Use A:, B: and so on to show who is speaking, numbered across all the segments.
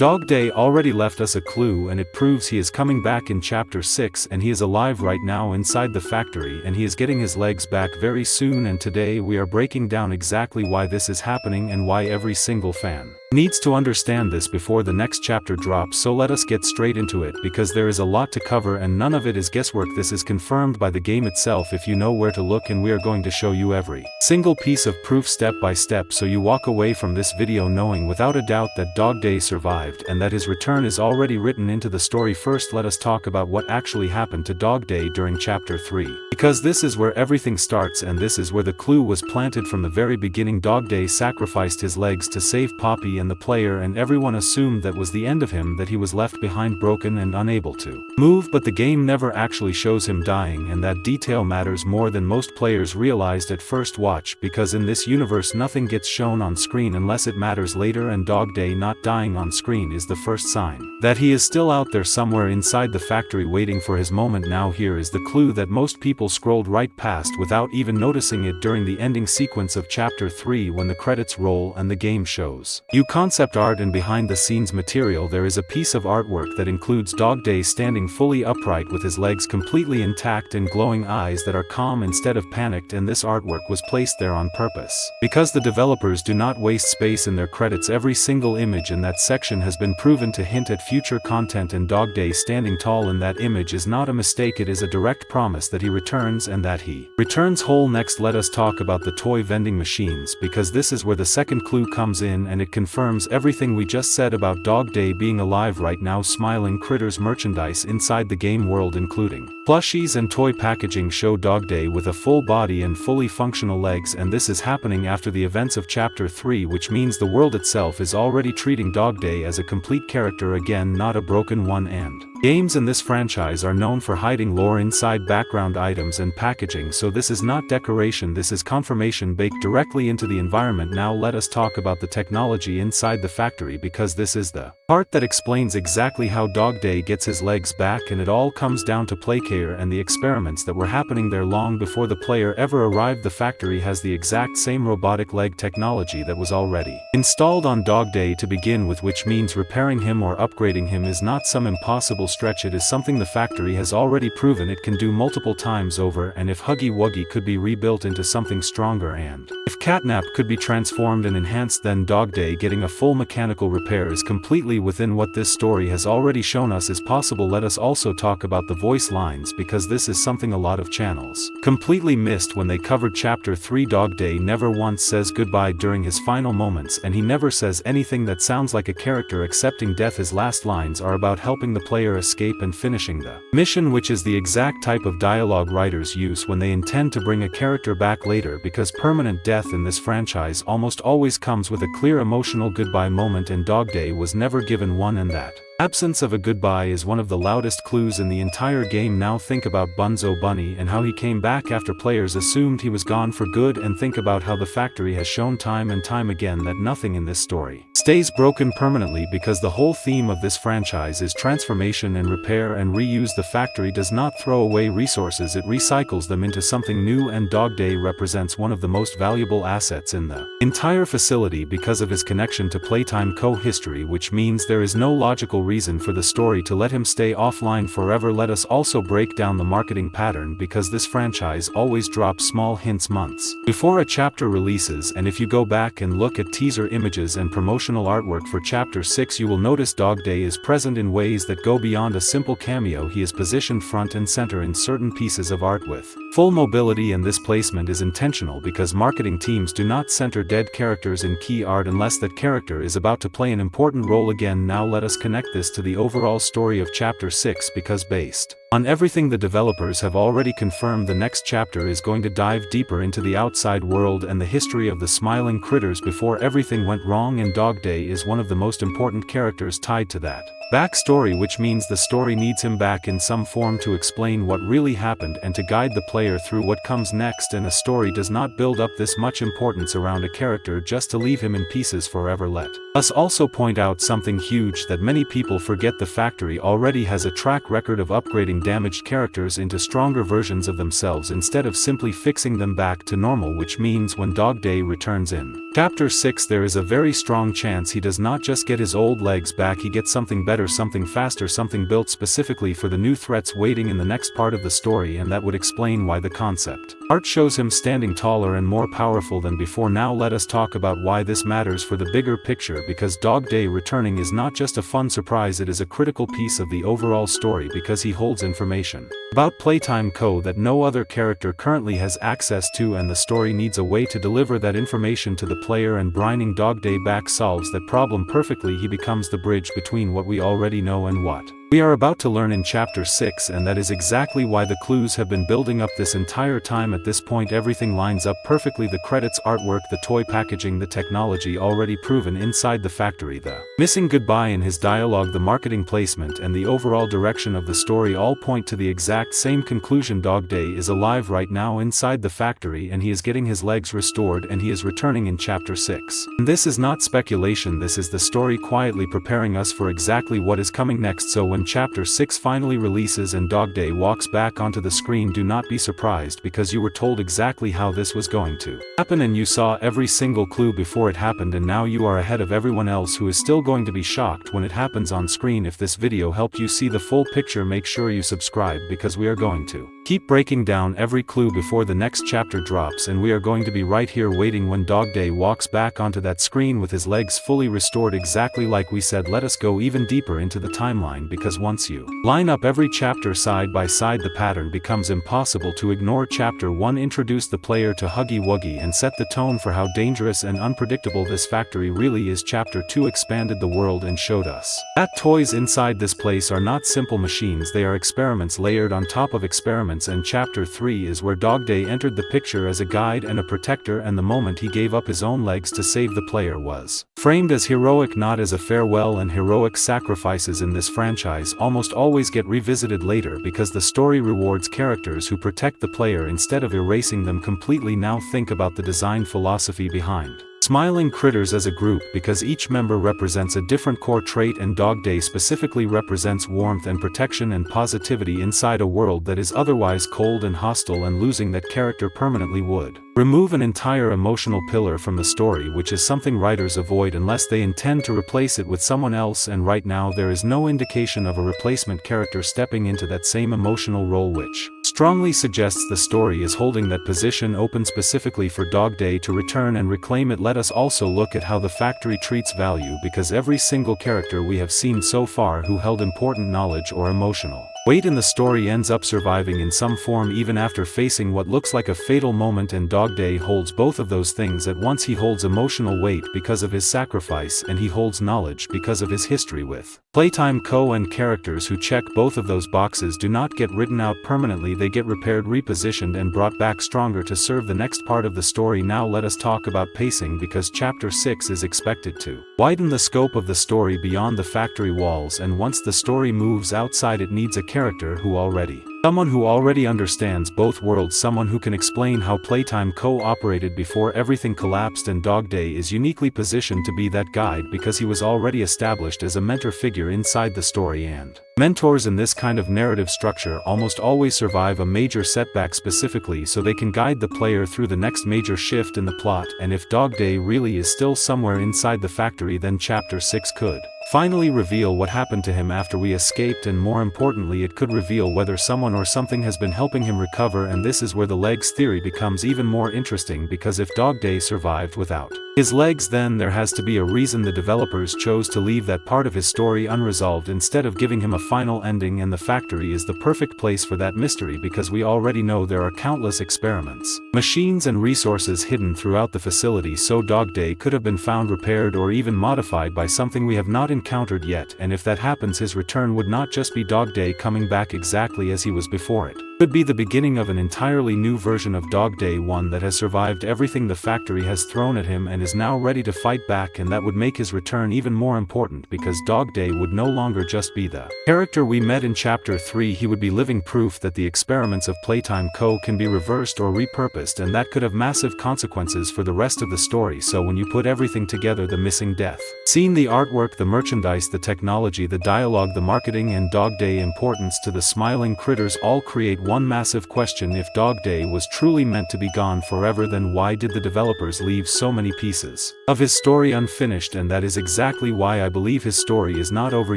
A: Dogday already left us a clue, and it proves he is coming back in chapter 6, and he is alive right now inside the factory, and he is getting his legs back very soon, and today we are breaking down exactly why this is happening and why every single fan needs to understand this before the next chapter drops. So let us get straight into it, because there is a lot to cover and none of it is guesswork. This is confirmed by the game itself if you know where to look, and we are going to show you every single piece of proof step by step, so you walk away from this video knowing without a doubt that Dogday survived and that his return is already written into the story. First, let us talk about what actually happened to Dogday during chapter 3, because this is where everything starts and this is where the clue was planted from the very beginning. Dogday sacrificed his legs to save Poppy and the player, and everyone assumed that was the end of him, that he was left behind broken and unable to move, but the game never actually shows him dying, and that detail matters more than most players realized at first watch, because in this universe nothing gets shown on screen unless it matters later, and Dogday not dying on screen is the first sign that he is still out there somewhere inside the factory waiting for his moment. Now here is the clue that most people scrolled right past without even noticing it during the ending sequence of chapter 3 when the credits roll and the game shows you concept art and behind the scenes material. There is a piece of artwork that includes Dogday standing fully upright with his legs completely intact and glowing eyes that are calm instead of panicked, and this artwork was placed there on purpose because the developers do not waste space in their credits. Every single image in that section has been proven to hint at future content, and Dogday standing tall in that image is not a mistake. It is a direct promise that he returns and that he returns whole. Next, let us talk about the toy vending machines, because this is where the second clue comes in, and it confirms everything we just said about Dogday being alive right now. Smiling Critters merchandise inside the game world, including plushies and toy packaging, show Dogday with a full body and fully functional legs, and this is happening after the events of chapter 3, which means the world itself is already treating Dogday as a complete character again, not a broken one. And games in this franchise are known for hiding lore inside background items and packaging, so this is not decoration, this is confirmation baked directly into the environment. Now let us talk about the technology inside the factory, because this is the part that explains exactly how Dogday gets his legs back, and it all comes down to Playcare and the experiments that were happening there long before the player ever arrived. The factory has the exact same robotic leg technology that was already installed on Dogday to begin with, which means repairing him or upgrading him is not some impossible stretch. It is something the factory has already proven it can do multiple times over, and if Huggy Wuggy could be rebuilt into something stronger, and if Catnap could be transformed and enhanced, then Dogday getting a full mechanical repair is completely within what this story has already shown us is possible. Let us also talk about the voice lines, because this is something a lot of channels completely missed when they covered chapter 3. Dogday never once says goodbye during his final moments, and he never says anything that sounds like a character accepting death. His last lines are about helping the player escape and finishing the mission, which is the exact type of dialogue writers use when they intend to bring a character back later, because permanent death in this franchise almost always comes with a clear emotional goodbye moment, and Dogday was never given one, and that absence of a goodbye is one of the loudest clues in the entire game. Now think about Bunzo Bunny and how he came back after players assumed he was gone for good, and think about how the factory has shown time and time again that nothing in this story stays broken permanently, because the whole theme of this franchise is transformation and repair and reuse. The factory does not throw away resources, it recycles them into something new, and Dogday represents one of the most valuable assets in the entire facility because of his connection to Playtime Co. history, which means there is no logical reason for the story to let him stay offline forever. Let us also break down the marketing pattern, because this franchise always drops small hints months before a chapter releases, and if you go back and look at teaser images and promotional artwork for chapter 6, you will notice Dogday is present in ways that go beyond a simple cameo. He is positioned front and center in certain pieces of art with full mobility, and this placement is intentional because marketing teams do not center dead characters in key art unless that character is about to play an important role again. Now let us connect this to the overall story of chapter 6, because based on everything the developers have already confirmed, the next chapter is going to dive deeper into the outside world and the history of the Smiling Critters before everything went wrong, and Dogday is one of the most important characters tied to that backstory, which means the story needs him back in some form to explain what really happened and to guide the player through what comes next, and a story does not build up this much importance around a character just to leave him in pieces forever. Let us also point out something huge that many people forget: the factory already has a track record of upgrading turning damaged characters into stronger versions of themselves instead of simply fixing them back to normal, which means when Dogday returns in Chapter 6 there is a very strong chance he does not just get his old legs back, he gets something better, something faster, something built specifically for the new threats waiting in the next part of the story, and that would explain why the concept art shows him standing taller and more powerful than before. Now let us talk about why this matters for the bigger picture, because Dogday returning is not just a fun surprise, it is a critical piece of the overall story because he holds information about Playtime Co. that no other character currently has access to, and the story needs a way to deliver that information to the player, and bringing Dogday back solves that problem perfectly. He becomes the bridge between what we already know and what we are about to learn in Chapter 6, and that is exactly why the clues have been building up this entire time. At this point everything lines up perfectly: the credits, artwork, the toy packaging, the technology already proven inside the factory, the missing goodbye in his dialogue, the marketing placement, and the overall direction of the story all point to the exact same conclusion. Dogday is alive right now inside the factory, and he is getting his legs restored, and he is returning in Chapter 6. And this is not speculation, this is the story quietly preparing us for exactly what is coming next. So when Chapter 6 finally releases and Dogday walks back onto the screen, do not be surprised, because you were told exactly how this was going to happen and you saw every single clue before it happened, and now you are ahead of everyone else who is still going to be shocked when it happens on screen. If this video helped you see the full picture, make sure you subscribe, because we are going to keep breaking down every clue before the next chapter drops, and we are going to be right here waiting when Dogday walks back onto that screen with his legs fully restored, exactly like we said. Let us go even deeper into the timeline, because once you line up every chapter side by side, the pattern becomes impossible to ignore. Chapter 1 introduced the player to Huggy Wuggy and set the tone for how dangerous and unpredictable this factory really is. Chapter 2 expanded the world and showed us that toys inside this place are not simple machines, they are experiments layered on top of experiments. And Chapter 3 is where Dogday entered the picture as a guide and a protector, and the moment he gave up his own legs to save the player was framed as heroic, not as a farewell. And heroic sacrifices in this franchise almost always get revisited later, because the story rewards characters who protect the player instead of erasing them completely. Now think about the design philosophy behind Smiling Critters as a group, because each member represents a different core trait, and Dogday specifically represents warmth and protection and positivity inside a world that is otherwise cold and hostile, and losing that character permanently would remove an entire emotional pillar from the story, which is something writers avoid unless they intend to replace it with someone else, and right now there is no indication of a replacement character stepping into that same emotional role, which strongly suggests the story is holding that position open specifically for Dogday to return and reclaim it. Let us also look at how the factory treats value, because every single character we have seen so far who held important knowledge or emotional weight in the story ends up surviving in some form even after facing what looks like a fatal moment, and Dogday holds both of those things at once. He holds emotional weight because of his sacrifice, and he holds knowledge because of his history with Playtime Co. And characters who check both of those boxes do not get written out permanently, they get repaired, repositioned, and brought back stronger to serve the next part of the story. Now let us talk about pacing, because Chapter 6 is expected to widen the scope of the story beyond the factory walls, and once the story moves outside it needs a character who already understands both worlds, someone who can explain how Playtime Co. operated before everything collapsed, and Dogday is uniquely positioned to be that guide because he was already established as a mentor figure inside the story, and mentors in this kind of narrative structure almost always survive a major setback specifically so they can guide the player through the next major shift in the plot. And if Dogday really is still somewhere inside the factory, then Chapter 6 could finally reveal what happened to him after we escaped, and more importantly it could reveal whether someone or something has been helping him recover. And this is where the legs theory becomes even more interesting, because if Dogday survived without his legs, then there has to be a reason the developers chose to leave that part of his story unresolved instead of giving him a final ending, and the factory is the perfect place for that mystery, because we already know there are countless experiments, machines, and resources hidden throughout the facility, so Dogday could have been found, repaired, or even modified by something we have not encountered yet. And if that happens, his return would not just be Dogday coming back exactly as he was before it Could be the beginning of an entirely new version of Dogday, one that has survived everything the factory has thrown at him and is now ready to fight back, and that would make his return even more important because Dogday would no longer just be the character we met in Chapter 3. He would be living proof that the experiments of Playtime Co. can be reversed or repurposed, and that could have massive consequences for the rest of the story. So when you put everything together, the missing death scene, the artwork, the merchandise, the technology, the dialogue, the marketing, and Dogday importance to the smiling critters all create one massive question. If Dogday was truly meant to be gone forever, then why did the developers leave so many pieces of his story unfinished? And that is exactly why I believe his story is not over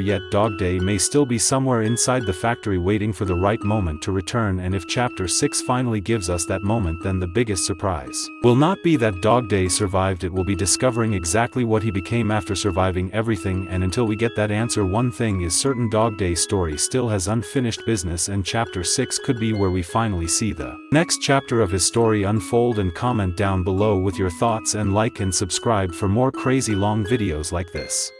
A: yet. Dogday may still be somewhere inside the factory waiting for the right moment to return, and if Chapter 6 finally gives us that moment, then the biggest surprise will not be that Dogday survived, it will be discovering exactly what he became after surviving everything. And until we get that answer, one thing is certain: Dogday's story still has unfinished business, and Chapter 6 could be where we finally see the next chapter of his story unfold. And comment down below with your thoughts, and like and subscribe for more crazy long videos like this.